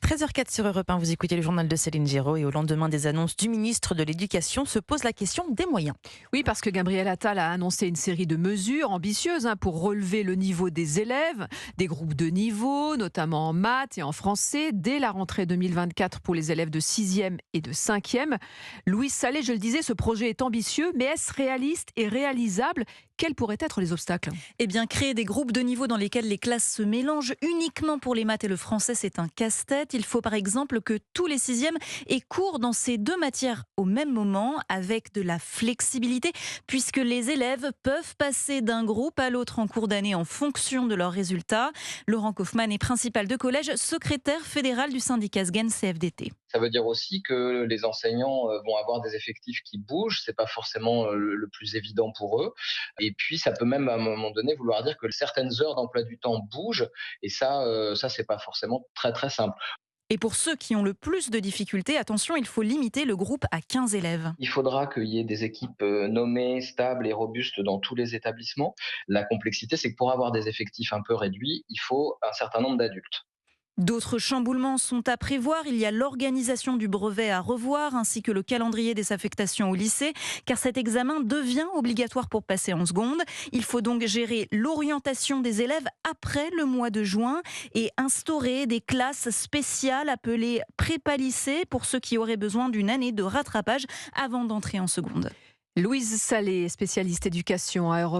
13h04 sur Europe 1, vous écoutez le journal de Céline Giraud et au lendemain des annonces du ministre de l'Éducation se pose la question des moyens. Oui, parce que Gabriel Attal a annoncé une série de mesures ambitieuses pour relever le niveau des élèves, des groupes de niveau, notamment en maths et en français, dès la rentrée 2024 pour les élèves de 6e et de 5e. Louise Sallet, je le disais, ce projet est ambitieux, mais est-ce réaliste et réalisable ? Quels pourraient être les obstacles ? Eh bien, créer des groupes de niveau dans lesquels les classes se mélangent uniquement pour les maths et le français, c'est un casse-tête. Il faut par exemple que tous les sixièmes aient cours dans ces deux matières au même moment, avec de la flexibilité, puisque les élèves peuvent passer d'un groupe à l'autre en cours d'année en fonction de leurs résultats. Laurent Kaufmann est principal de collège, secrétaire fédéral du syndicat SGEN CFDT. Ça veut dire aussi que les enseignants vont avoir des effectifs qui bougent, c'est pas forcément le plus évident pour eux. Et puis ça peut même à un moment donné vouloir dire que certaines heures d'emploi du temps bougent, et ça c'est pas forcément très très simple. Et pour ceux qui ont le plus de difficultés, attention, il faut limiter le groupe à 15 élèves. Il faudra qu'il y ait des équipes nommées, stables et robustes dans tous les établissements. La complexité, c'est que pour avoir des effectifs un peu réduits, il faut un certain nombre d'adultes. D'autres chamboulements sont à prévoir. Il y a l'organisation du brevet à revoir, ainsi que le calendrier des affectations au lycée, car cet examen devient obligatoire pour passer en seconde. Il faut donc gérer l'orientation des élèves après le mois de juin et instaurer des classes spéciales appelées prépa-lycée pour ceux qui auraient besoin d'une année de rattrapage avant d'entrer en seconde. Louise Sallet, spécialiste éducation à Europe.